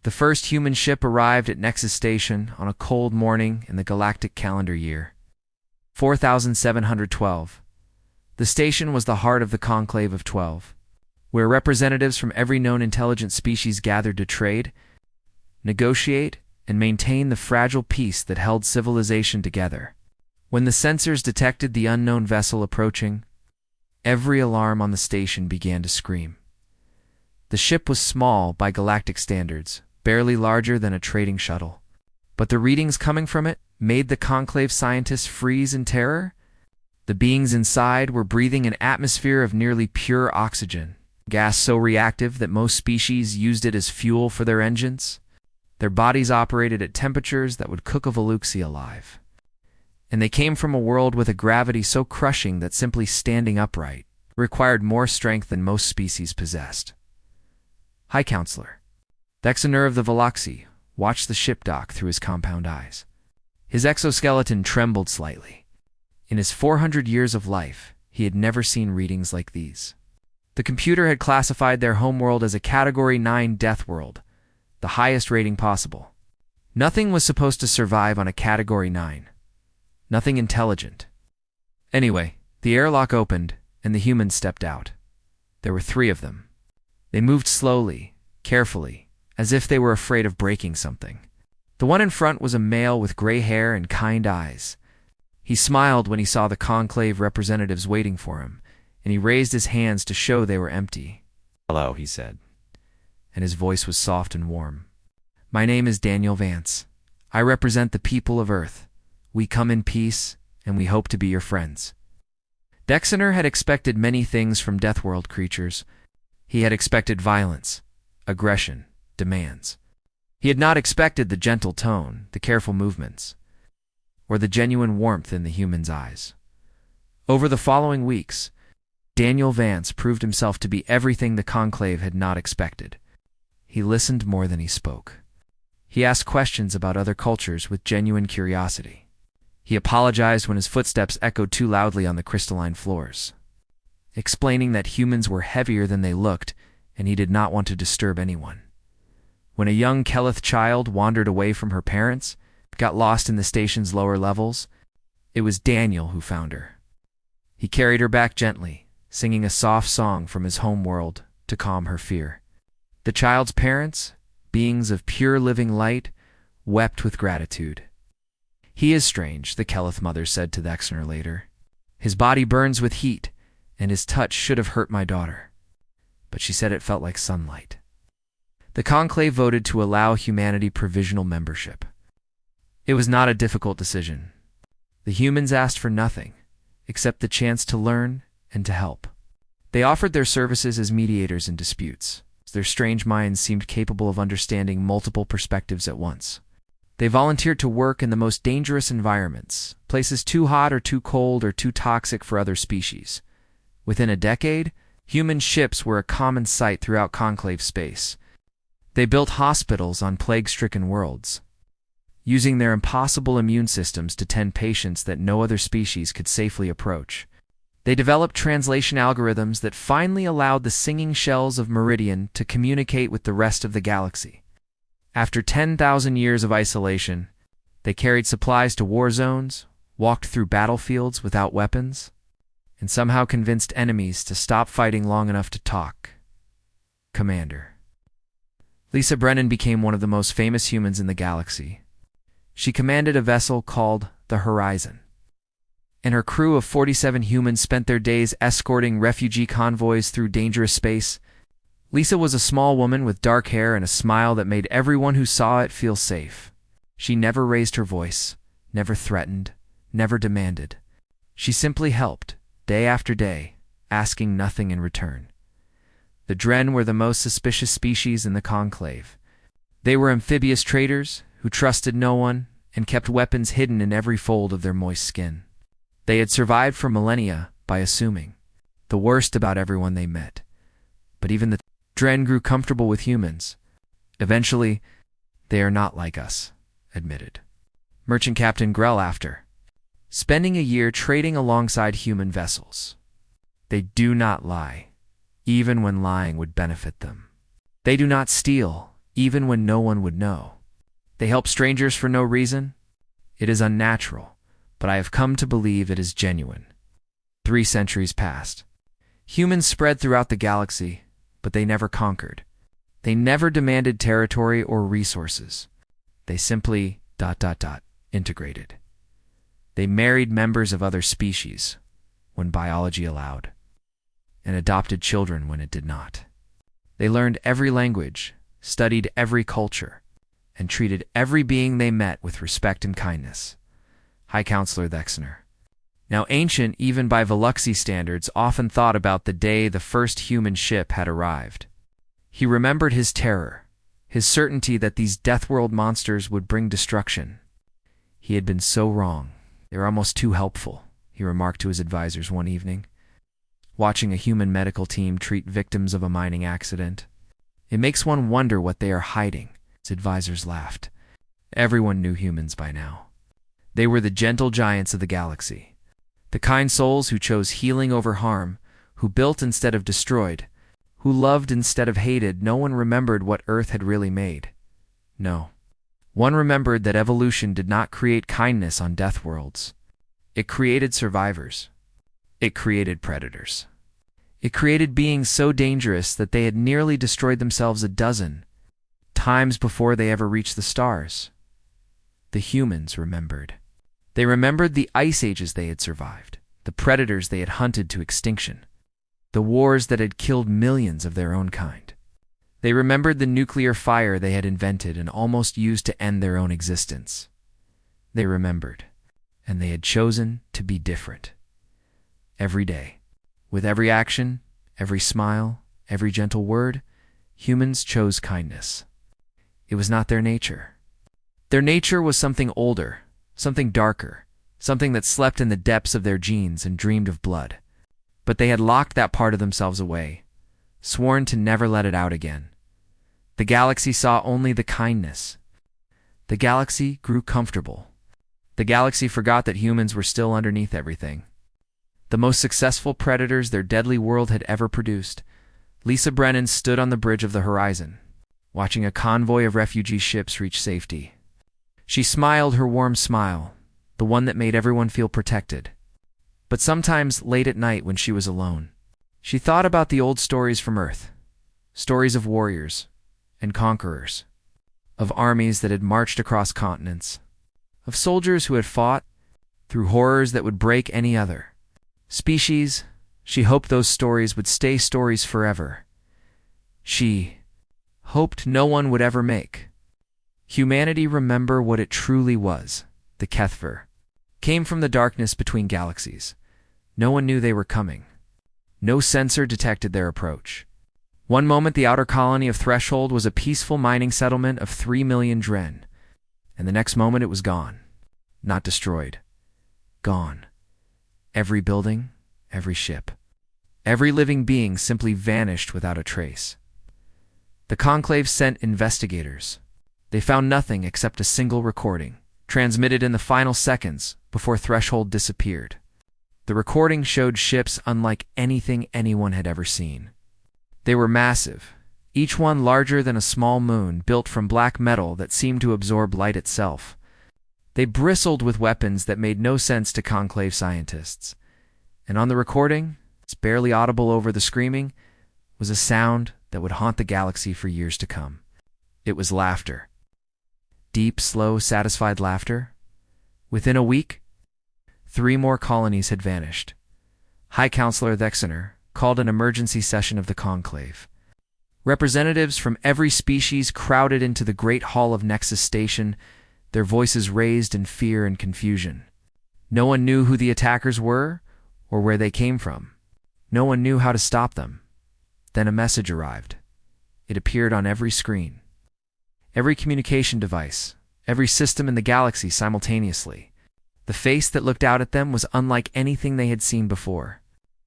The first human ship arrived at Nexus Station on a cold morning in the galactic calendar year 4712. The station was the heart of the Conclave of 12, where representatives from every known intelligent species gathered to trade, negotiate, and maintain the fragile peace that held civilization together. When the sensors detected the unknown vessel approaching, every alarm on the station began to scream. The ship was small by galactic standards, barely larger than a trading shuttle. But the readings coming from it made the Conclave scientists freeze in terror. The beings inside were breathing an atmosphere of nearly pure oxygen, gas so reactive that most species used it as fuel for their engines. Their bodies operated at temperatures that would cook a Veluxi alive. And they came from a world with a gravity so crushing that simply standing upright required more strength than most species possessed. High Counselor. Dexaner of the Veluxi watched the ship dock through his compound eyes. His exoskeleton trembled slightly. In his 400 years of life, he had never seen readings like these. The computer had classified their homeworld as a Category 9 death world, the highest rating possible. Nothing was supposed to survive on a Category 9. Nothing intelligent. Anyway, the airlock opened, and the humans stepped out. There were 3 of them. They moved slowly, carefully, as if they were afraid of breaking something. The one in front was a male with gray hair and kind eyes. He smiled when he saw the Conclave representatives waiting for him, and he raised his hands to show they were empty. "Hello," he said, and his voice was soft and warm. "My name is Daniel Vance. I represent the people of Earth. We come in peace, and we hope to be your friends." Dexaner had expected many things from Deathworld creatures. He had expected violence, aggression, demands. He had not expected the gentle tone, the careful movements, or the genuine warmth in the human's eyes. Over the following weeks, Daniel Vance proved himself to be everything the Conclave had not expected. He listened more than he spoke. He asked questions about other cultures with genuine curiosity. He apologized when his footsteps echoed too loudly on the crystalline floors, explaining that humans were heavier than they looked and he did not want to disturb anyone. When a young Kelith child wandered away from her parents, got lost in the station's lower levels, it was Daniel who found her. He carried her back gently, singing a soft song from his home world to calm her fear. The child's parents, beings of pure living light, wept with gratitude. "He is strange," the Kelith mother said to Dexaner later. "His body burns with heat, and his touch should have hurt my daughter." But she said it felt like sunlight. The Conclave voted to allow humanity provisional membership. It was not a difficult decision. The humans asked for nothing, except the chance to learn and to help. They offered their services as mediators in disputes. Their strange minds seemed capable of understanding multiple perspectives at once. They volunteered to work in the most dangerous environments, places too hot or too cold or too toxic for other species. Within a decade, human ships were a common sight throughout Conclave space. They built hospitals on plague-stricken worlds, using their impossible immune systems to tend patients that no other species could safely approach. They developed translation algorithms that finally allowed the singing shells of Meridian to communicate with the rest of the galaxy. After 10,000 years of isolation, they carried supplies to war zones, walked through battlefields without weapons, and somehow convinced enemies to stop fighting long enough to talk. Commander. Lisa Brennan became one of the most famous humans in the galaxy. She commanded a vessel called the Horizon, and her crew of 47 humans spent their days escorting refugee convoys through dangerous space. Lisa was a small woman with dark hair and a smile that made everyone who saw it feel safe. She never raised her voice, never threatened, never demanded. She simply helped, day after day, asking nothing in return. The Dren were the most suspicious species in the Conclave. They were amphibious traders who trusted no one and kept weapons hidden in every fold of their moist skin. They had survived for millennia by assuming the worst about everyone they met. But even the Dren grew comfortable with humans. Eventually, "They are not like us," admitted Merchant Captain Grell after spending a year trading alongside human vessels. "They do not lie, even when lying would benefit them. They do not steal, even when no one would know. They help strangers for no reason. It is unnatural, but I have come to believe it is genuine. 3 centuries passed. Humans spread throughout the galaxy, but they never conquered. They never demanded territory or resources. They simply ... integrated. They married members of other species when biology allowed, and adopted children when it did not. They learned every language, studied every culture, and treated every being they met with respect and kindness. High Counselor Thexner. Now ancient, even by Veluxy standards, often thought about the day the first human ship had arrived. He remembered his terror, his certainty that these Deathworld monsters would bring destruction. He had been so wrong. They were almost too helpful, he remarked to his advisors one evening, watching a human medical team treat victims of a mining accident. It makes one wonder what they are hiding. His advisors laughed. Everyone knew humans by now. They were the gentle giants of the galaxy, the kind souls who chose healing over harm, who built instead of destroyed, who loved instead of hated. No one remembered what Earth had really made. No. One remembered that evolution did not create kindness on Deathworlds. It created survivors. It created predators. It created beings so dangerous that they had nearly destroyed themselves a dozen times before they ever reached the stars. The humans remembered. They remembered the ice ages they had survived, the predators they had hunted to extinction, the wars that had killed millions of their own kind. They remembered the nuclear fire they had invented and almost used to end their own existence. They remembered, and they had chosen to be different. Every day, with every action, every smile, every gentle word, humans chose kindness. It was not their nature. Their nature was something older, something darker, something that slept in the depths of their genes and dreamed of blood. But they had locked that part of themselves away, sworn to never let it out again. The galaxy saw only the kindness. The galaxy grew comfortable. The galaxy forgot that humans were still underneath everything. The most successful predators their deadly world had ever produced. Lisa Brennan stood on the bridge of the horizon, watching a convoy of refugee ships reach safety. She smiled her warm smile, the one that made everyone feel protected. But sometimes, late at night when she was alone, she thought about the old stories from Earth, stories of warriors and conquerors, of armies that had marched across continents, of soldiers who had fought through horrors that would break any other species. She hoped those stories would stay stories forever. She hoped no one would ever make humanity remember what it truly was. The Kethver came from the darkness between galaxies. No one knew they were coming. No sensor detected their approach. One moment the outer colony of Threshold was a peaceful mining settlement of 3 million Dren, and the next moment it was gone. Not destroyed. Gone. Every building, every ship, every living being simply vanished without a trace. The Conclave sent investigators. They found nothing except a single recording, transmitted in the final seconds before Threshold disappeared. The recording showed ships unlike anything anyone had ever seen. They were massive, each one larger than a small moon, built from black metal that seemed to absorb light itself. They bristled with weapons that made no sense to Conclave scientists. And on the recording, it's barely audible over the screaming, was a sound that would haunt the galaxy for years to come. It was laughter. Deep, slow, satisfied laughter. Within a week, 3 more colonies had vanished. High Counselor Thexner called an emergency session of the Conclave. Representatives from every species crowded into the Great Hall of Nexus Station, their voices raised in fear and confusion. No one knew who the attackers were or where they came from. No one knew how to stop them. Then a message arrived. It appeared on every screen, every communication device, every system in the galaxy simultaneously. The face that looked out at them was unlike anything they had seen before.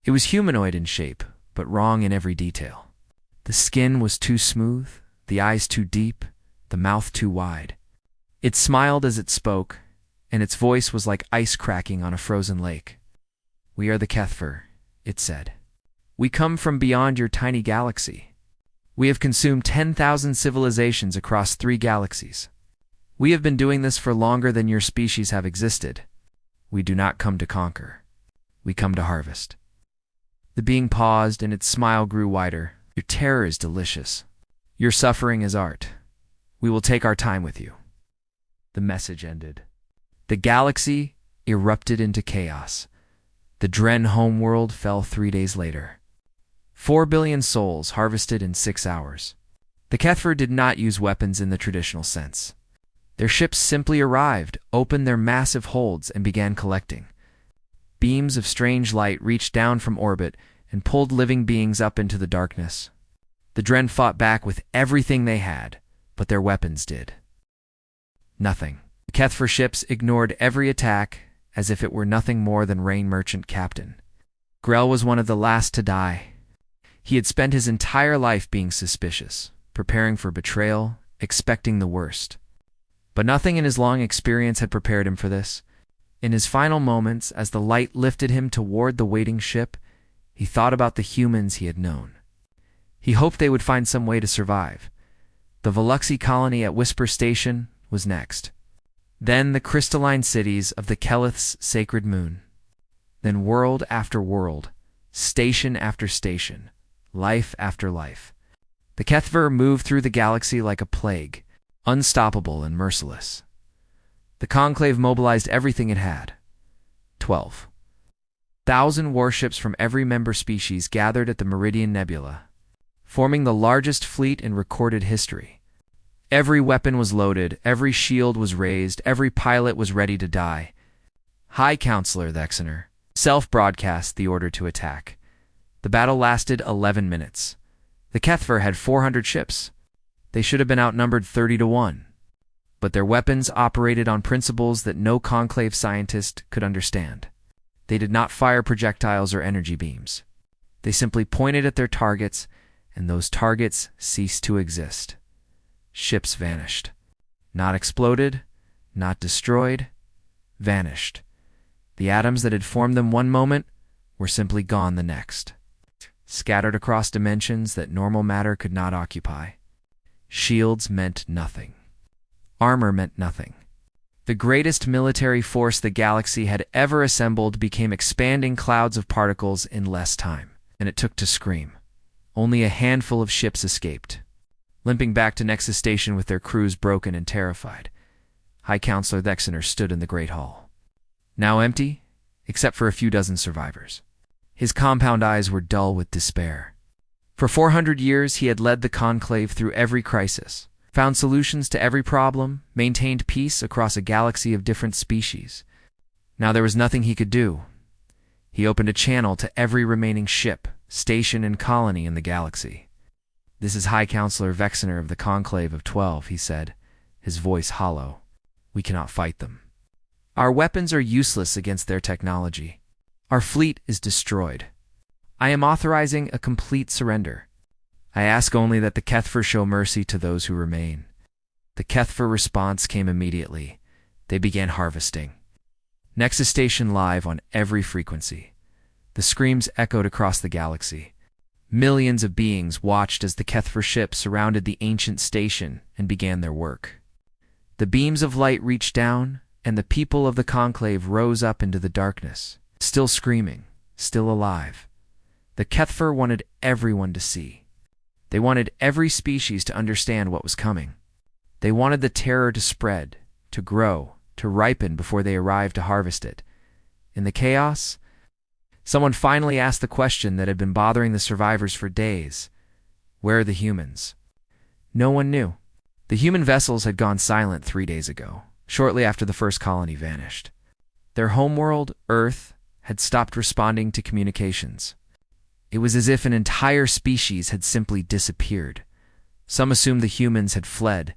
It was humanoid in shape, but wrong in every detail. The skin was too smooth, the eyes too deep, the mouth too wide. It smiled as it spoke, and its voice was like ice cracking on a frozen lake. "We are the Kethver," it said. "We come from beyond your tiny galaxy. We have consumed 10,000 civilizations across 3 galaxies. We have been doing this for longer than your species have existed. We do not come to conquer. We come to harvest." The being paused, and its smile grew wider. "Your terror is delicious. Your suffering is art. We will take our time with you." The message ended. The galaxy erupted into chaos. The Dren homeworld fell 3 days later. 4 billion souls harvested in 6 hours. The Kethver did not use weapons in the traditional sense. Their ships simply arrived, opened their massive holds, and began collecting. Beams of strange light reached down from orbit and pulled living beings up into the darkness. The Dren fought back with everything they had, but their weapons did nothing. The Kethver ships ignored every attack as if it were nothing more than Rain Merchant Captain. Grell was one of the last to die. He had spent his entire life being suspicious, preparing for betrayal, expecting the worst. But nothing in his long experience had prepared him for this. In his final moments, as the light lifted him toward the waiting ship, he thought about the humans he had known. He hoped they would find some way to survive. The Veluxy colony at Whisper Station was next. Then the crystalline cities of the Kelith's sacred moon. Then world after world, station after station, life after life. The Kethver moved through the galaxy like a plague, unstoppable and merciless. The Conclave mobilized everything it had. 12,000 warships from every member species gathered at the Meridian Nebula, forming the largest fleet in recorded history. Every weapon was loaded, every shield was raised, every pilot was ready to die. High Counselor Vexener self-broadcast the order to attack. The battle lasted 11 minutes. The Kethver had 400 ships. They should have been outnumbered 30-1. But their weapons operated on principles that no Conclave scientist could understand. They did not fire projectiles or energy beams. They simply pointed at their targets, and those targets ceased to exist. Ships vanished. Not exploded, not destroyed, vanished. The atoms that had formed them one moment were simply gone the next, scattered across dimensions that normal matter could not occupy. Shields meant nothing. Armor meant nothing. The greatest military force the galaxy had ever assembled became expanding clouds of particles in less time, and it took to scream. Only a handful of ships escaped, limping back to Nexus Station with their crews broken and terrified. High Counselor Vexener stood in the Great Hall, now empty, except for a few dozen survivors. His compound eyes were dull with despair. For 400 years, he had led the Conclave through every crisis, found solutions to every problem, maintained peace across a galaxy of different species. Now there was nothing he could do. He opened a channel to every remaining ship, station, and colony in the galaxy. "This is High Counselor Vexener of the Conclave of 12, he said, his voice hollow. "We cannot fight them. Our weapons are useless against their technology. Our fleet is destroyed. I am authorizing a complete surrender. I ask only that the Kethver show mercy to those who remain." The Kethver response came immediately. They began harvesting. Nexus Station live on every frequency. The screams echoed across the galaxy. Millions of beings watched as the Kethver ship surrounded the ancient station and began their work. The beams of light reached down, and the people of the Conclave rose up into the darkness, still screaming, still alive. The Kethver wanted everyone to see. They wanted every species to understand what was coming. They wanted the terror to spread, to grow, to ripen before they arrived to harvest it. In the chaos, someone finally asked the question that had been bothering the survivors for days. Where are the humans? No one knew. The human vessels had gone silent 3 days ago, shortly after the first colony vanished. Their homeworld, Earth, had stopped responding to communications. It was as if an entire species had simply disappeared. Some assumed the humans had fled.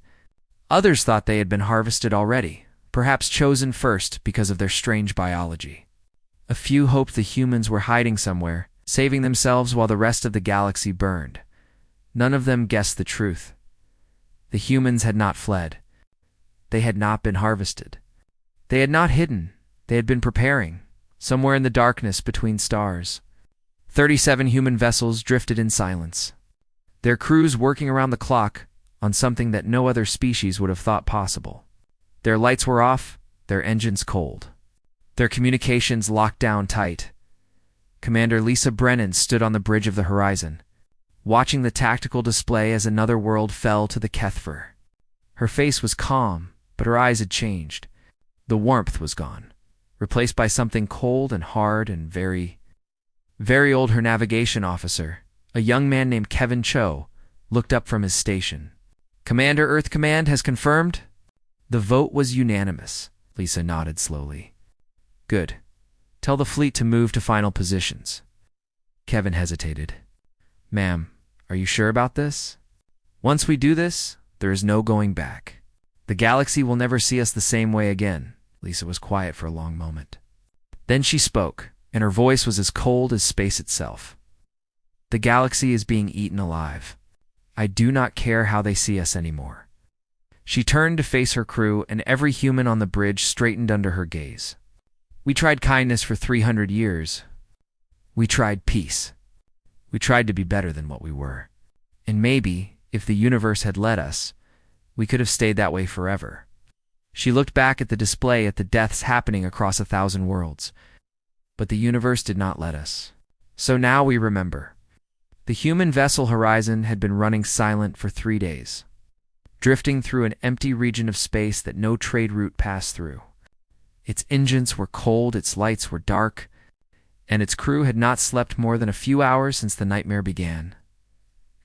Others thought they had been harvested already, perhaps chosen first because of their strange biology. A few hoped the humans were hiding somewhere, saving themselves while the rest of the galaxy burned. None of them guessed the truth. The humans had not fled. They had not been harvested. They had not hidden. They had been preparing, somewhere in the darkness between stars. 37 human vessels drifted in silence. their crews working around the clock on something that no other species would have thought possible. Their lights were off, their engines cold. Their communications locked down tight. Commander Lisa Brennan stood on the bridge of the horizon, watching the tactical display as another world fell to the Kethver. Her face was calm, but her eyes had changed. The warmth was gone, replaced by something cold and hard and very old. Her navigation officer, a young man named Kevin Cho, looked up from his station. "Commander, Earth Command has confirmed?" The vote was unanimous. Lisa nodded slowly. "Good. Tell the fleet to move to final positions." Kevin hesitated. "Ma'am, are you sure about this? Once we do this, there is no going back. The galaxy will never see us the same way again." Lisa was quiet for a long moment. Then she spoke, and her voice was as cold as space itself. "The galaxy is being eaten alive. I do not care how they see us anymore." She turned to face her crew, and every human on the bridge straightened under her gaze. "We tried kindness for 300 years. We tried peace. We tried to be better than what we were. And maybe, if the universe had let us, we could have stayed that way forever." She looked back at the display at the deaths happening across 1,000 worlds. "But the universe did not let us. So now we remember." The human vessel Horizon had been running silent for 3 days, drifting through an empty region of space that no trade route passed through. Its engines were cold, its lights were dark, and its crew had not slept more than a few hours since the nightmare began.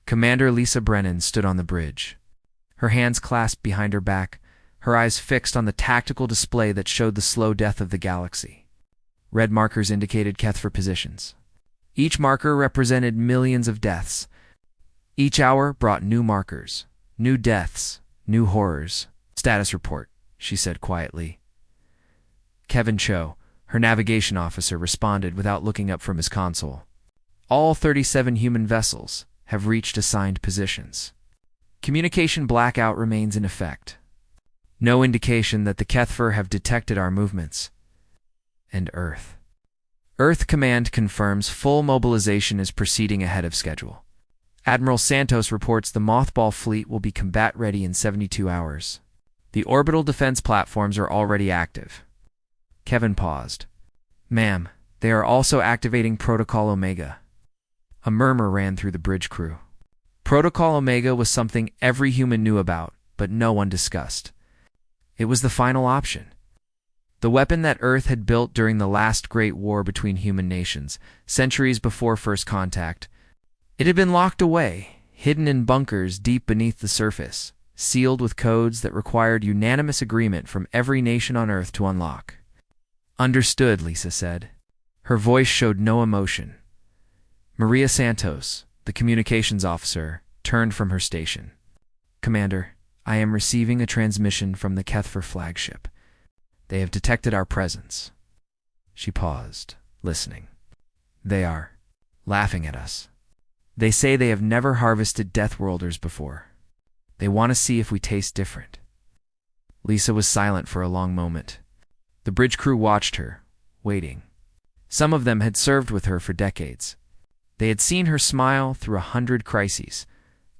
Commander Lisa Brennan stood on the bridge, her hands clasped behind her back, her eyes fixed on the tactical display that showed the slow death of the galaxy. Red markers indicated Kethver positions. Each marker represented millions of deaths. Each hour brought new markers, new deaths, new horrors. "Status report," she said quietly. Kevin Cho, her navigation officer, responded without looking up from his console. "All 37 human vessels have reached assigned positions. Communication blackout remains in effect. No indication that the Kethver have detected our movements." And Earth Command confirms full mobilization is proceeding ahead of schedule. Admiral Santos reports the Mothball fleet will be combat ready in 72 hours. The orbital defense platforms are already active. Kevin paused. "Ma'am, they are also activating Protocol Omega." A murmur ran through the bridge crew. Protocol Omega was something every human knew about, but no one discussed. It was the final option. The weapon that Earth had built during the last great war between human nations, centuries before first contact. It had been locked away, hidden in bunkers deep beneath the surface, sealed with codes that required unanimous agreement from every nation on Earth to unlock. "Understood," Lisa said. Her voice showed no emotion. Maria Santos, the communications officer, turned from her station. "Commander, I am receiving a transmission from the Kethver flagship. They have detected our presence." She paused, listening. "They are laughing at us. They say they have never harvested Deathworlders before. They want to see if we taste different." Lisa was silent for a long moment. The bridge crew watched her, waiting. Some of them had served with her for decades. They had seen her smile through 100 crises,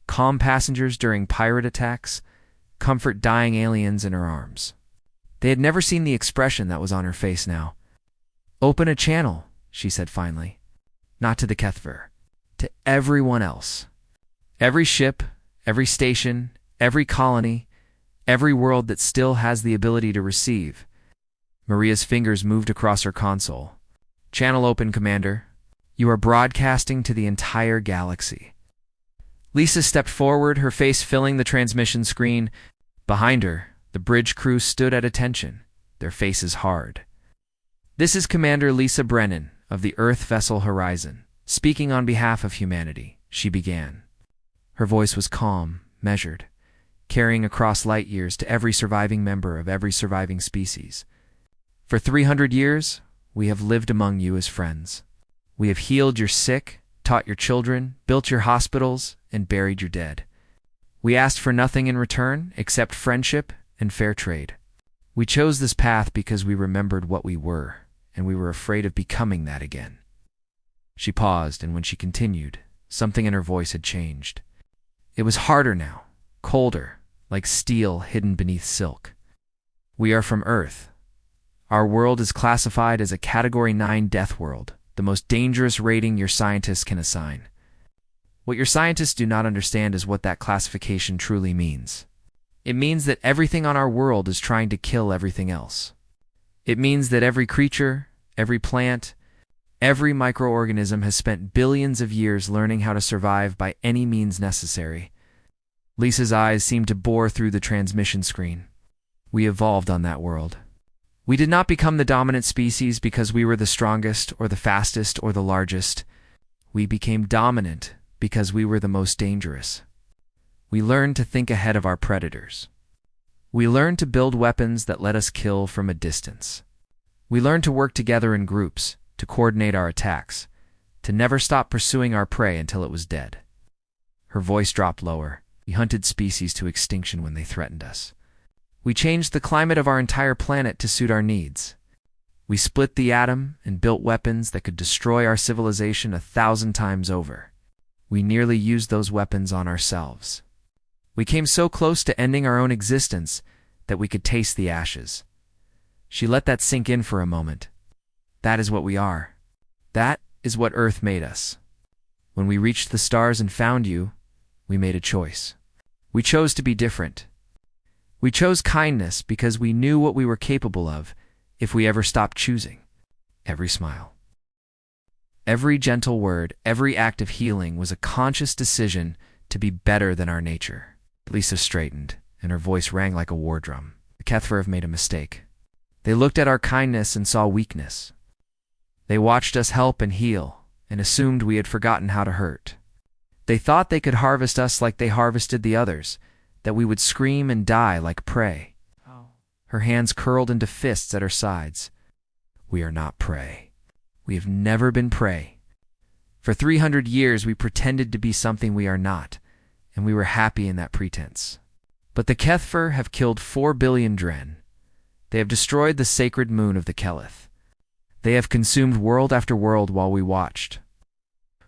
calm passengers during pirate attacks, comfort dying aliens in her arms. They had never seen the expression that was on her face now. "Open a channel," she said finally. "Not to the Kethver, to everyone else. Every ship, every station, every colony, every world that still has the ability to receive." Maria's fingers moved across her console. "Channel open, Commander. You are broadcasting to the entire galaxy." Lisa stepped forward, her face filling the transmission screen. Behind her, the bridge crew stood at attention, their faces hard. "This is Commander Lisa Brennan of the Earth vessel Horizon, speaking on behalf of humanity," she began. Her voice was calm, measured, carrying across light years to every surviving member of every surviving species. "For 300 years, we have lived among you as friends. We have healed your sick, taught your children, built your hospitals, and buried your dead. We asked for nothing in return except friendship and fair trade. We chose this path because we remembered what we were, and we were afraid of becoming that again." She paused, and when she continued, something in her voice had changed. It was harder now, colder, like steel hidden beneath silk. We are from Earth. Our world is classified as a Category 9 death world, the most dangerous rating your scientists can assign. What your scientists do not understand is what that classification truly means. It means that everything on our world is trying to kill everything else. It means that every creature, every plant, every microorganism has spent billions of years learning how to survive by any means necessary. Lisa's eyes seemed to bore through the transmission screen. We evolved on that world. We did not become the dominant species because we were the strongest or the fastest or the largest. We became dominant because we were the most dangerous. We learned to think ahead of our predators. We learned to build weapons that let us kill from a distance. We learned to work together in groups, to coordinate our attacks, to never stop pursuing our prey until it was dead. Her voice dropped lower. We hunted species to extinction when they threatened us. We changed the climate of our entire planet to suit our needs. We split the atom and built weapons that could destroy our civilization 1,000 times over. We nearly used those weapons on ourselves. We came so close to ending our own existence that we could taste the ashes. She let that sink in for a moment. That is what we are. That is what Earth made us. When we reached the stars and found you, we made a choice. We chose to be different. We chose kindness because we knew what we were capable of if we ever stopped choosing. Every smile, every gentle word, every act of healing was a conscious decision to be better than our nature. Lisa straightened, and her voice rang like a war drum. The Kethver have made a mistake. They looked at our kindness and saw weakness. They watched us help and heal, and assumed we had forgotten how to hurt. They thought they could harvest us like they harvested the others, that we would scream and die like prey. Her hands curled into fists at her sides. We are not prey. We have never been prey. For 300 years we pretended to be something we are not, and we were happy in that pretense. But the Kethver have killed 4 billion Dren. They have destroyed the sacred moon of the Keleth. They have consumed world after world while we watched.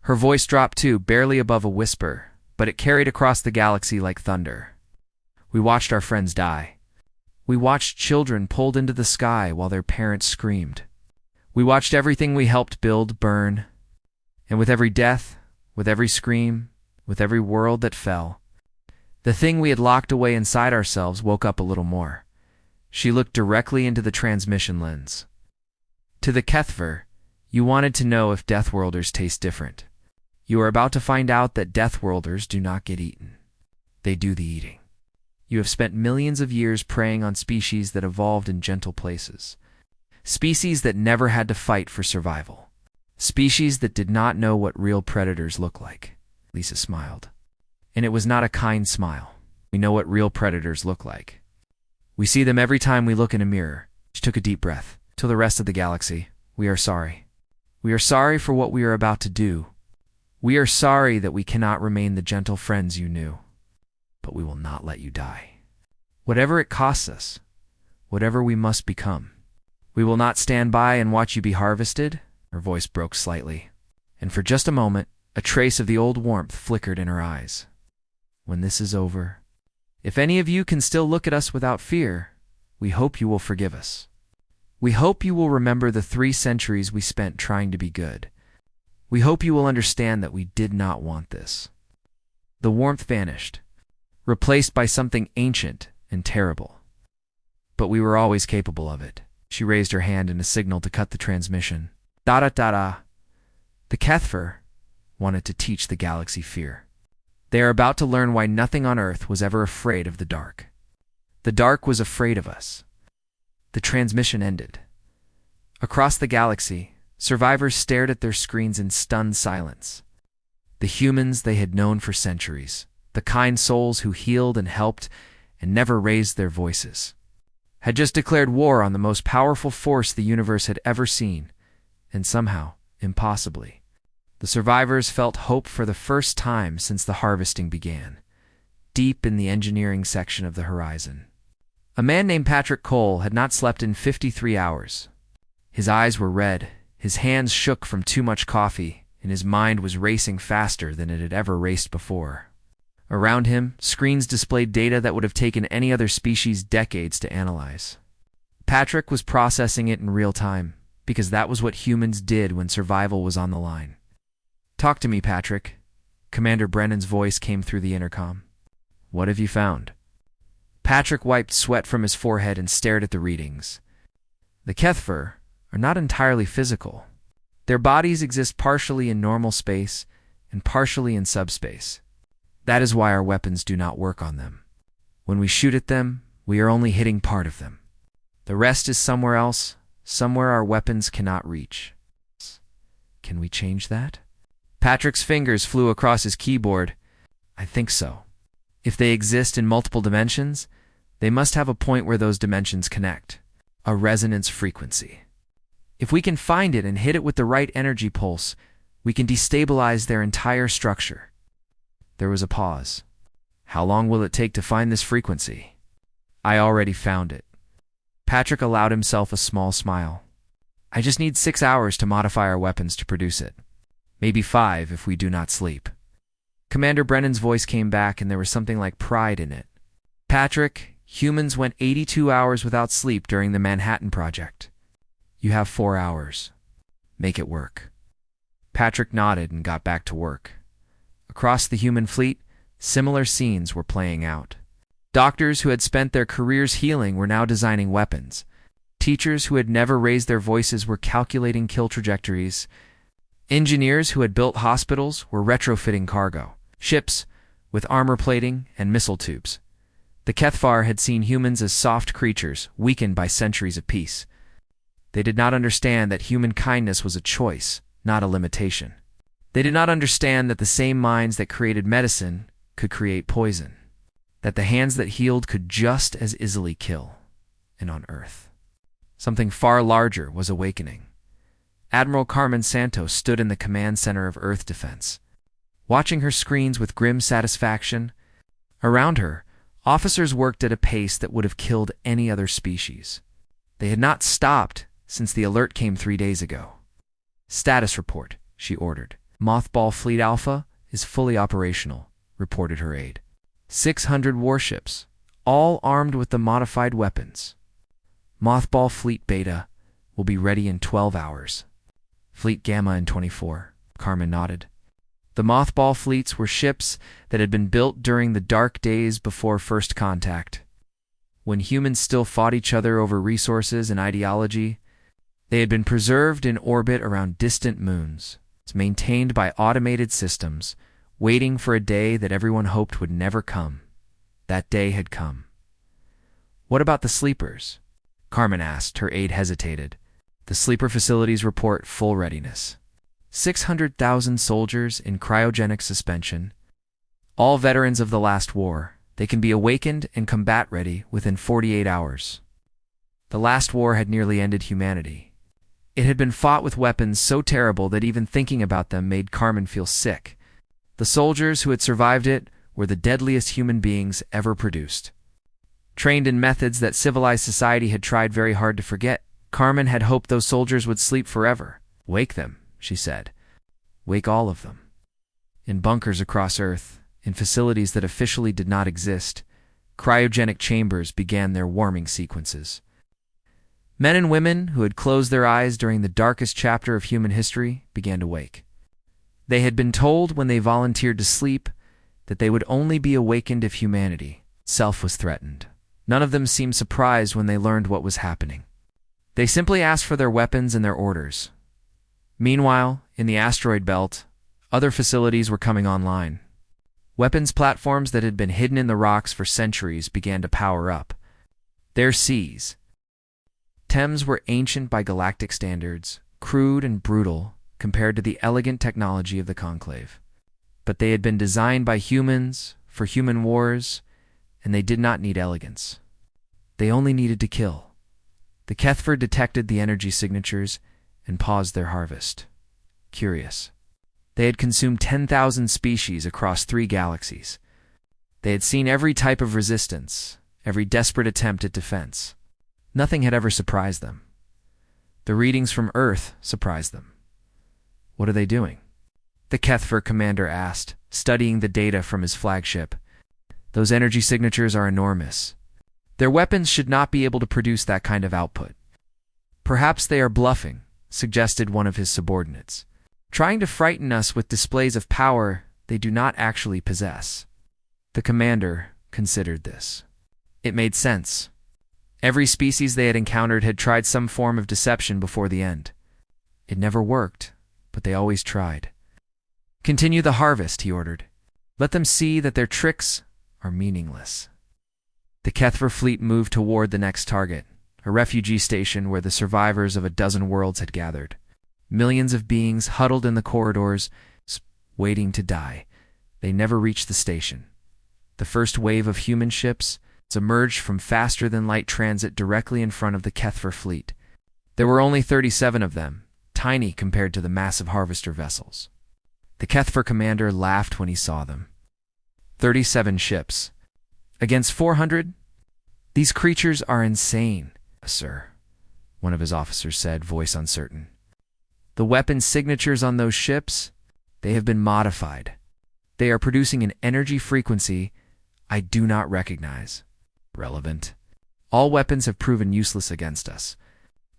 Her voice dropped too, barely above a whisper, but it carried across the galaxy like thunder. We watched our friends die. We watched children pulled into the sky while their parents screamed. We watched everything we helped build burn. And with every death, with every scream, with every world that fell, the thing we had locked away inside ourselves woke up a little more. She looked directly into the transmission lens. To the Kethver, you wanted to know if Deathworlders taste different. You are about to find out that Deathworlders do not get eaten. They do the eating. You have spent millions of years preying on species that evolved in gentle places. Species that never had to fight for survival. Species that did not know what real predators look like. Lisa smiled. And it was not a kind smile. We know what real predators look like. We see them every time we look in a mirror. She took a deep breath. To the rest of the galaxy, we are sorry. We are sorry for what we are about to do. We are sorry that we cannot remain the gentle friends you knew. But we will not let you die. Whatever it costs us, whatever we must become, we will not stand by and watch you be harvested. Her voice broke slightly, and for just a moment, a trace of the old warmth flickered in her eyes. When this is over, if any of you can still look at us without fear, we hope you will forgive us. We hope you will remember the 3 centuries we spent trying to be good. We hope you will understand that we did not want this. The warmth vanished, replaced by something ancient and terrible. But we were always capable of it. She raised her hand in a signal to cut the transmission. Da-da-da-da. The Kethver wanted to teach the galaxy fear. They are about to learn why nothing on Earth was ever afraid of the dark. The dark was afraid of us. The transmission ended. Across the galaxy, survivors stared at their screens in stunned silence. The humans they had known for centuries, the kind souls who healed and helped and never raised their voices, had just declared war on the most powerful force the universe had ever seen, and somehow, impossibly, the survivors felt hope for the first time since the harvesting began, deep in the engineering section of the horizon. A man named Patrick Cole had not slept in 53 hours. His eyes were red, his hands shook from too much coffee, and his mind was racing faster than it had ever raced before. Around him, screens displayed data that would have taken any other species decades to analyze. Patrick was processing it in real time, because that was what humans did when survival was on the line. "Talk to me, Patrick." Commander Brennan's voice came through the intercom. "What have you found?" Patrick wiped sweat from his forehead and stared at the readings. The Kethver are not entirely physical. Their bodies exist partially in normal space and partially in subspace. That is why our weapons do not work on them. When we shoot at them, we are only hitting part of them. The rest is somewhere else, somewhere our weapons cannot reach. Can we change that? Patrick's fingers flew across his keyboard. I think so. If they exist in multiple dimensions, they must have a point where those dimensions connect. A resonance frequency. If we can find it and hit it with the right energy pulse, we can destabilize their entire structure. There was a pause. How long will it take to find this frequency? I already found it. Patrick allowed himself a small smile. I just need 6 hours to modify our weapons to produce it. Maybe 5 if we do not sleep. Commander Brennan's voice came back, and there was something like pride in it. Patrick, humans went 82 hours without sleep during the Manhattan Project. You have 4 hours. Make it work. Patrick nodded and got back to work. Across the human fleet, similar scenes were playing out. Doctors who had spent their careers healing were now designing weapons. Teachers who had never raised their voices were calculating kill trajectories. Engineers who had built hospitals were retrofitting cargo ships with armor plating and missile tubes. The Kethvar had seen humans as soft creatures, weakened by centuries of peace. They did not understand that human kindness was a choice, not a limitation. They did not understand that the same minds that created medicine could create poison, that the hands that healed could just as easily kill. And on Earth, something far larger was awakening. Admiral Carmen Santos stood in the command center of Earth Defense, watching her screens with grim satisfaction. Around her, officers worked at a pace that would have killed any other species. They had not stopped since the alert came 3 days ago. "Status report," she ordered. "Mothball Fleet Alpha is fully operational," reported her aide. 600 warships, all armed with the modified weapons. Mothball Fleet Beta will be ready in 12 hours. Fleet Gamma in 24, Carmen nodded. The Mothball fleets were ships that had been built during the dark days before first contact. When humans still fought each other over resources and ideology, they had been preserved in orbit around distant moons, maintained by automated systems, waiting for a day that everyone hoped would never come. That day had come. "What about the sleepers?" Carmen asked. Her aide hesitated. "The sleeper facilities report full readiness. 600,000 soldiers in cryogenic suspension. All veterans of the last war. They can be awakened and combat ready within 48 hours. The last war had nearly ended humanity. It had been fought with weapons so terrible that even thinking about them made Carmen feel sick. The soldiers who had survived it were the deadliest human beings ever produced. Trained in methods that civilized society had tried very hard to forget, Carmen had hoped those soldiers would sleep forever. "Wake them," she said. "Wake all of them." In bunkers across Earth, in facilities that officially did not exist, cryogenic chambers began their warming sequences. Men and women who had closed their eyes during the darkest chapter of human history began to wake. They had been told when they volunteered to sleep that they would only be awakened if humanity itself was threatened. None of them seemed surprised when they learned what was happening. They simply asked for their weapons and their orders. Meanwhile, in the asteroid belt, other facilities were coming online. Weapons platforms that had been hidden in the rocks for centuries began to power up. Their seas. Thames were ancient by galactic standards, crude and brutal compared to the elegant technology of the Conclave. But they had been designed by humans for human wars, and they did not need elegance. They only needed to kill. The Kethver detected the energy signatures and paused their harvest. Curious. They had consumed 10,000 species across 3 galaxies. They had seen every type of resistance, every desperate attempt at defense. Nothing had ever surprised them. The readings from Earth surprised them. What are they doing? The Kethver commander asked, studying the data from his flagship. Those energy signatures are enormous. Their weapons should not be able to produce that kind of output. Perhaps they are bluffing, suggested one of his subordinates, trying to frighten us with displays of power they do not actually possess. The commander considered this. It made sense. Every species they had encountered had tried some form of deception before the end. It never worked, but they always tried. Continue the harvest, he ordered. Let them see that their tricks are meaningless. The Kethver fleet moved toward the next target, a refugee station where the survivors of a dozen worlds had gathered. Millions of beings huddled in the corridors, waiting to die. They never reached the station. The first wave of human ships emerged from faster-than-light transit directly in front of the Kethver fleet. There were only 37 of them, tiny compared to the massive harvester vessels. The Kethver commander laughed when he saw them. 37 ships. Against 400? These creatures are insane, sir, one of his officers said, voice uncertain. The weapon signatures on those ships, they have been modified. They are producing an energy frequency I do not recognize. Relevant. All weapons have proven useless against us.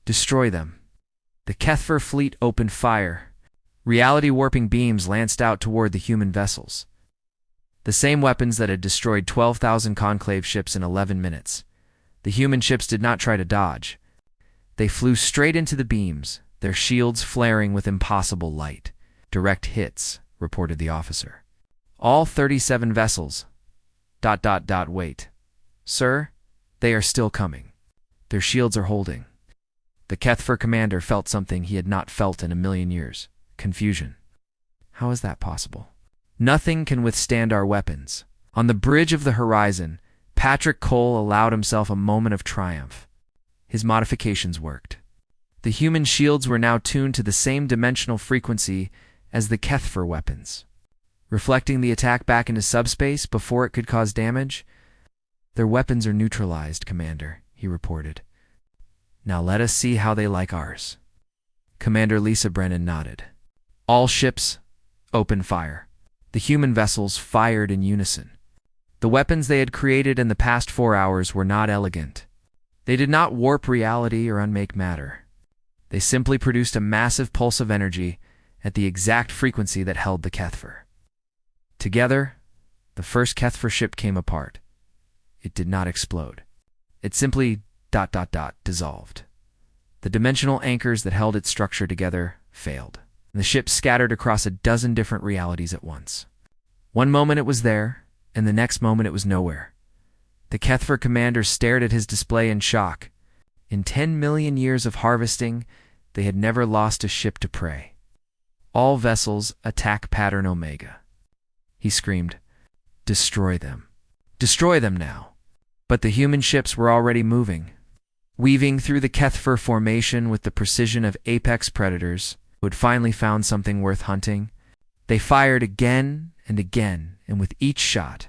Destroy them. The Kethver fleet opened fire. Reality-warping beams lanced out toward the human vessels. The same weapons that had destroyed 12,000 Conclave ships in 11 minutes. The human ships did not try to dodge. They flew straight into the beams, their shields flaring with impossible light. Direct hits, reported the officer. All 37 vessels. Wait. Sir, they are still coming. Their shields are holding. The Kethver commander felt something he had not felt in a million years. Confusion. How is that possible? Nothing can withstand our weapons. On the bridge of the horizon, Patrick Cole allowed himself a moment of triumph. His modifications worked. The human shields were now tuned to the same dimensional frequency as the Kethver weapons, reflecting the attack back into subspace before it could cause damage. Their weapons are neutralized, Commander, he reported. Now let us see how they like ours. Commander Lisa Brennan nodded. All ships, open fire. The human vessels fired in unison. The weapons they had created in the past 4 hours were not elegant. They did not warp reality or unmake matter. They simply produced a massive pulse of energy at the exact frequency that held the Kethver. Together, the first Kethver ship came apart. It did not explode. It simply ... dissolved. The dimensional anchors that held its structure together failed. The ship scattered across a dozen different realities at once. One moment it was there, and the next moment it was nowhere. The Kethver commander stared at his display in shock. In 10 million years of harvesting, they had never lost a ship to prey. All vessels attack pattern Omega. He screamed, "Destroy them. Destroy them now." But the human ships were already moving, weaving through the Kethver formation with the precision of apex predators who had finally found something worth hunting. They fired again and again, and with each shot,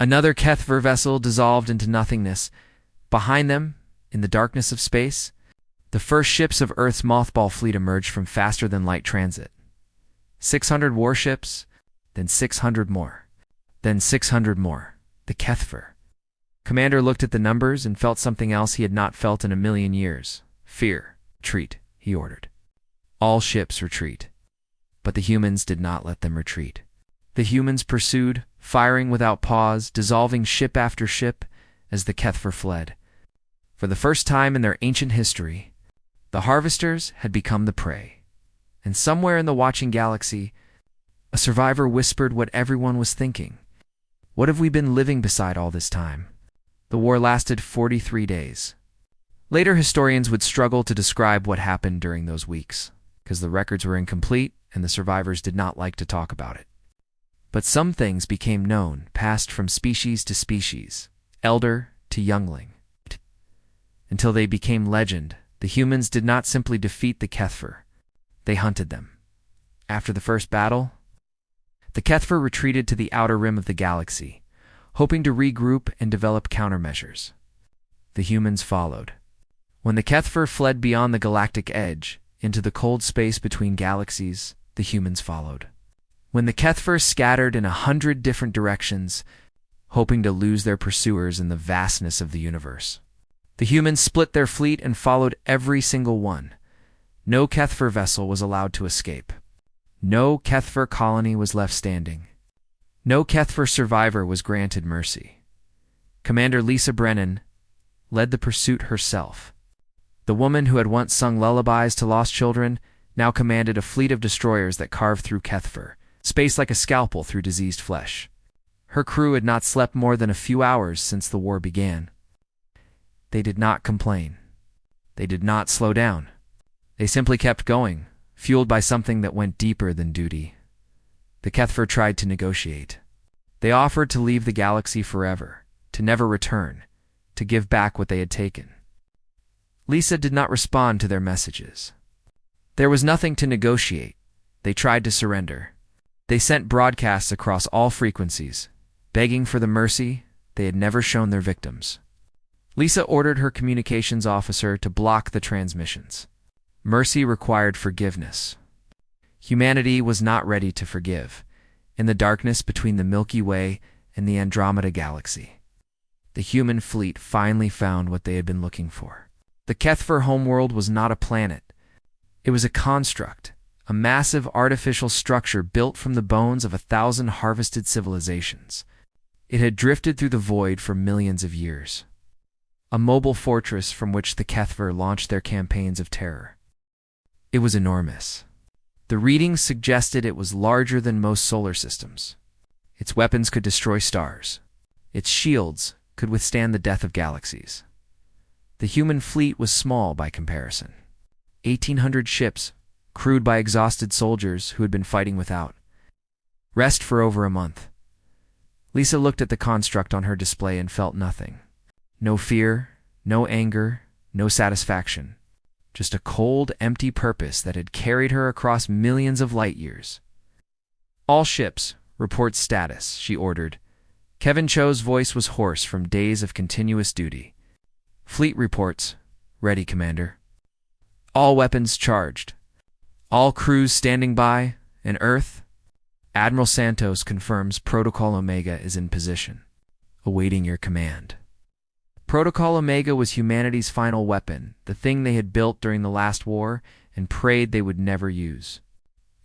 another Kethver vessel dissolved into nothingness. Behind them, in the darkness of space, the first ships of Earth's mothball fleet emerged from faster-than-light transit. 600 warships, then 600 more, then 600 more. The Kethver. Commander looked at the numbers and felt something else he had not felt in a million years. Fear. Retreat, he ordered. All ships retreat. But the humans did not let them retreat. The humans pursued, firing without pause, dissolving ship after ship as the Kethver fled. For the first time in their ancient history, the harvesters had become the prey. And somewhere in the watching galaxy, a survivor whispered what everyone was thinking. What have we been living beside all this time? The war lasted 43 days. Later historians would struggle to describe what happened during those weeks, because the records were incomplete and the survivors did not like to talk about it. But some things became known, passed from species to species, elder to youngling. Until they became legend, the humans did not simply defeat the Kethver. They hunted them. After the first battle, the Kethver retreated to the outer rim of the galaxy, hoping to regroup and develop countermeasures. The humans followed. When the Kethver fled beyond the galactic edge, into the cold space between galaxies, the humans followed. When the Kethfer scattered in 100 different directions, hoping to lose their pursuers in the vastness of the universe. The humans split their fleet and followed every single one. No Kethfer vessel was allowed to escape. No Kethfer colony was left standing. No Kethfer survivor was granted mercy. Commander Lisa Brennan led the pursuit herself. The woman who had once sung lullabies to lost children now commanded a fleet of destroyers that carved through Kethfer, spaced like a scalpel through diseased flesh. Her crew had not slept more than a few hours since the war began. They did not complain. They did not slow down. They simply kept going, fueled by something that went deeper than duty. The Kethfer tried to negotiate. They offered to leave the galaxy forever, to never return, to give back what they had taken. Lisa did not respond to their messages. There was nothing to negotiate. They tried to surrender. They sent broadcasts across all frequencies, begging for the mercy they had never shown their victims. Lisa ordered her communications officer to block the transmissions. Mercy required forgiveness. Humanity was not ready to forgive, in the darkness between the Milky Way and the Andromeda Galaxy. The human fleet finally found what they had been looking for. The Kethfer homeworld was not a planet. It was a construct, a massive artificial structure built from the bones of 1,000 harvested civilizations. It had drifted through the void for millions of years. A mobile fortress from which the Kethfer launched their campaigns of terror. It was enormous. The readings suggested it was larger than most solar systems. Its weapons could destroy stars. Its shields could withstand the death of galaxies. The human fleet was small by comparison. 1,800 ships, crewed by exhausted soldiers who had been fighting without rest for over a month. Lisa looked at the construct on her display and felt nothing. No fear, no anger, no satisfaction. Just a cold, empty purpose that had carried her across millions of light years. "All ships, report status," she ordered. Kevin Cho's voice was hoarse from days of continuous duty. "Fleet reports. Ready, Commander." "All weapons charged. All crews standing by, and Earth." Admiral Santos confirms Protocol Omega is in position, awaiting your command. Protocol Omega was humanity's final weapon, the thing they had built during the last war and prayed they would never use.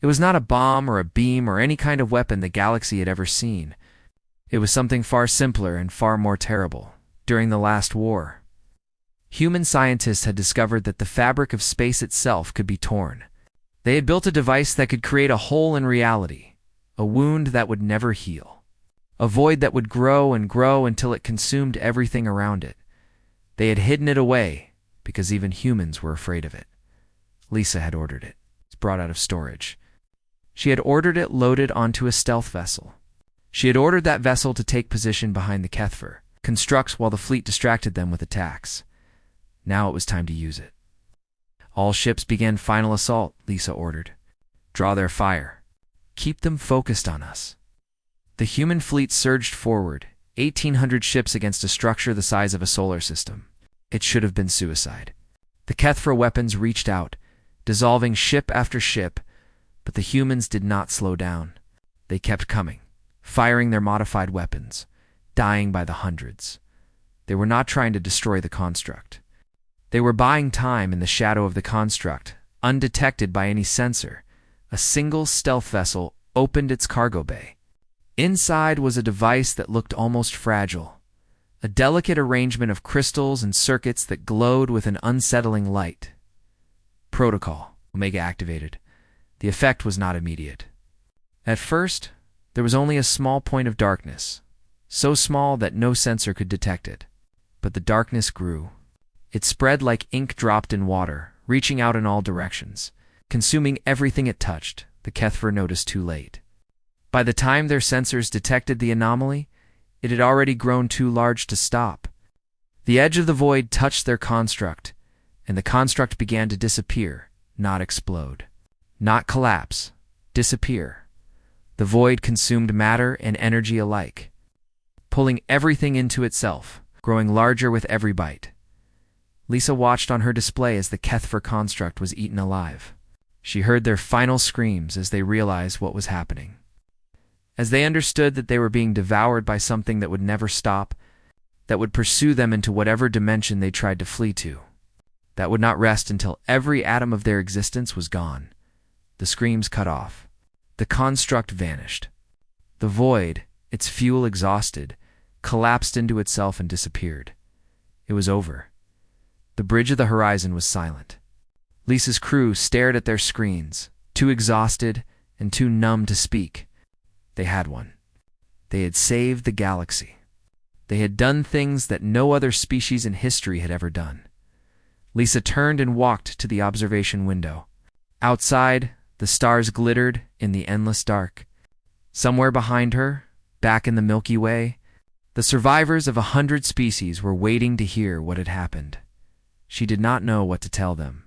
It was not a bomb or a beam or any kind of weapon the galaxy had ever seen. It was something far simpler and far more terrible. During the last war, human scientists had discovered that the fabric of space itself could be torn. They had built a device that could create a hole in reality, a wound that would never heal, a void that would grow and grow until it consumed everything around it. They had hidden it away because even humans were afraid of it. Lisa had ordered it. It's brought out of storage. She had ordered it loaded onto a stealth vessel. She had ordered that vessel to take position behind the Kethfer, construct while the fleet distracted them with attacks. Now it was time to use it. "All ships began final assault," Lisa ordered. "Draw their fire. Keep them focused on us." The human fleet surged forward, 1,800 ships against a structure the size of a solar system. It should have been suicide. The Kethfer weapons reached out, dissolving ship after ship, but the humans did not slow down. They kept coming, firing their modified weapons, dying by the hundreds. They were not trying to destroy the construct. They were buying time in the shadow of the construct, undetected by any sensor. A single stealth vessel opened its cargo bay. Inside was a device that looked almost fragile, a delicate arrangement of crystals and circuits that glowed with an unsettling light. Protocol Omega activated. The effect was not immediate. At first, there was only a small point of darkness, so small that no sensor could detect it. But the darkness grew. It spread like ink dropped in water, reaching out in all directions, consuming everything it touched. The Kethfer noticed too late. By the time their sensors detected the anomaly, it had already grown too large to stop. The edge of the void touched their construct, and the construct began to disappear, not explode. Not collapse, disappear. The void consumed matter and energy alike, pulling everything into itself, growing larger with every bite. Lisa watched on her display as the Kethfer construct was eaten alive. She heard their final screams as they realized what was happening. as they understood that they were being devoured by something that would never stop, that would pursue them into whatever dimension they tried to flee to, that would not rest until every atom of their existence was gone. The screams cut off. The construct vanished. The void, its fuel exhausted, collapsed into itself and disappeared. It was over. The bridge of the horizon was silent. Lisa's crew stared at their screens, too exhausted and too numb to speak. They had won. They had saved the galaxy. They had done things that no other species in history had ever done. Lisa turned and walked to the observation window. Outside, the stars glittered in the endless dark. Somewhere behind her, back in the Milky Way, the survivors of 100 species were waiting to hear what had happened. She did not know what to tell them.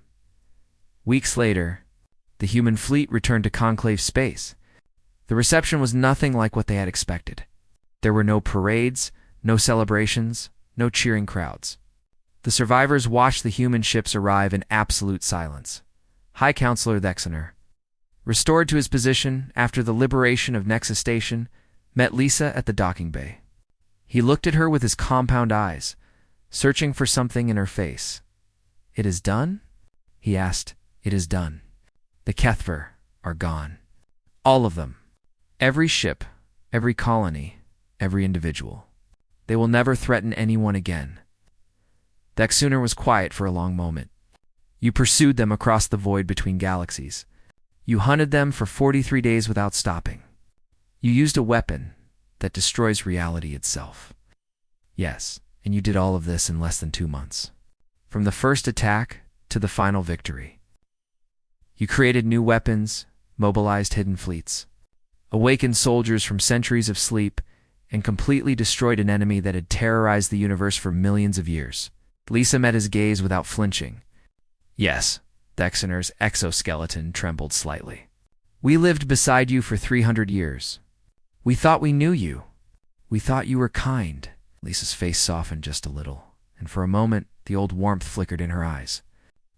Weeks later, the human fleet returned to Conclave space. The reception was nothing like what they had expected. There were no parades, no celebrations, no cheering crowds. The survivors watched the human ships arrive in absolute silence. High Counselor Thexener, restored to his position after the liberation of Nexus Station, met Lisa at the docking bay. He looked at her with his compound eyes, searching for something in her face. "It is done?" he asked. "It is done. The Kethver are gone. All of them. Every ship, every colony, every individual. They will never threaten anyone again." Thexener was quiet for a long moment. "You pursued them across the void between galaxies. You hunted them for 43 days without stopping. You used a weapon that destroys reality itself. Yes, and you did all of this in less than 2 months. From the first attack to the final victory. You created new weapons, mobilized hidden fleets, awakened soldiers from centuries of sleep, and completely destroyed an enemy that had terrorized the universe for millions of years." Lisa met his gaze without flinching. "Yes," Thexener's exoskeleton trembled slightly. "We lived beside you for 300 years. We thought we knew you. We thought you were kind." Lisa's face softened just a little, and for a moment the old warmth flickered in her eyes.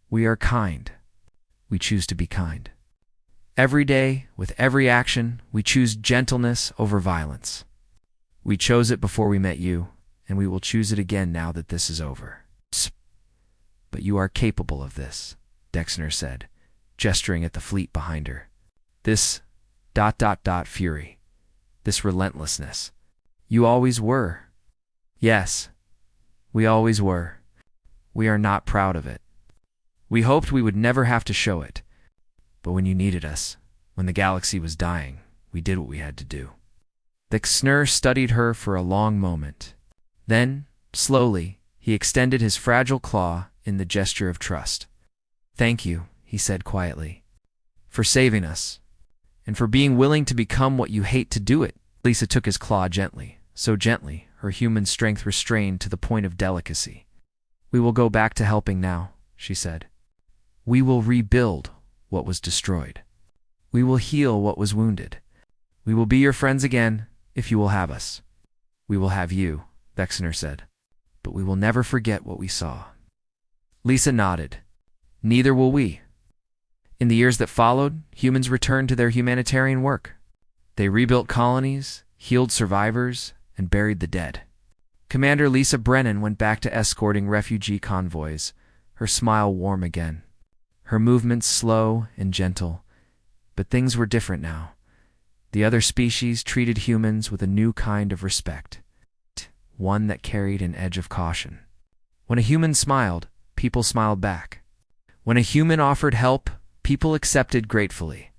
"We are kind. We choose to be kind. Every day, with every action, we choose gentleness over violence. We chose it before we met you, and we will choose it again now that this is over." "But you are capable of this," Thexener said, gesturing at the fleet behind her. "This ... fury. This relentlessness. You always were." "Yes, we always were. We are not proud of it. We hoped we would never have to show it. But when you needed us, when the galaxy was dying, we did what we had to do." Thexener studied her for a long moment. Then, slowly, he extended his fragile claw in the gesture of trust. "Thank you," he said quietly, "for saving us, and for being willing to become what you hate to do it." Lisa took his claw gently, so gently, her human strength restrained to the point of delicacy. "We will go back to helping now," she said. "We will rebuild what was destroyed. We will heal what was wounded. We will be your friends again, if you will have us." "We will have you," Thexener said, "but we will never forget what we saw." Lisa nodded. "Neither will we." In the years that followed, humans returned to their humanitarian work. They rebuilt colonies, healed survivors, and buried the dead. Commander Lisa Brennan went back to escorting refugee convoys, her smile warm again, her movements slow and gentle. But things were different now. The other species treated humans with a new kind of respect, one that carried an edge of caution. When a human smiled, people smiled back. When a human offered help, people accepted gratefully.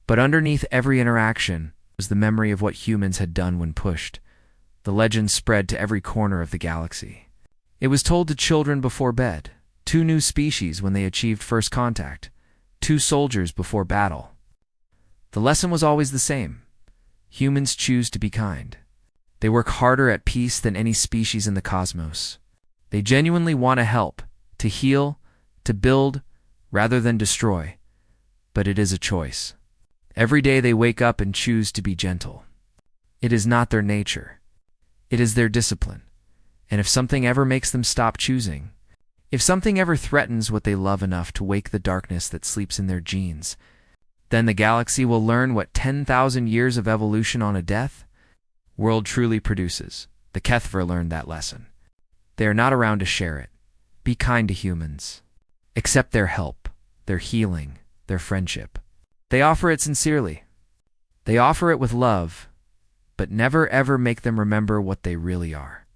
But underneath every interaction was the memory of what humans had done when pushed. The legend spread to every corner of the galaxy. It was told to children before bed, 2 new species when they achieved first contact, 2 soldiers before battle. The lesson was always the same. Humans choose to be kind. They work harder at peace than any species in the cosmos. They genuinely want to help, to heal, to build, rather than destroy. But it is a choice. Every day they wake up and choose to be gentle. It is not their nature. It is their discipline. And if something ever makes them stop choosing, if something ever threatens what they love enough to wake the darkness that sleeps in their genes, Then the galaxy will learn what 10,000 years of evolution on a death world truly produces. The Kethver learned that lesson. They are not around to share it. Be kind to humans. Accept their help, their healing, their friendship. They offer it sincerely. They offer it with love, but never ever make them remember what they really are.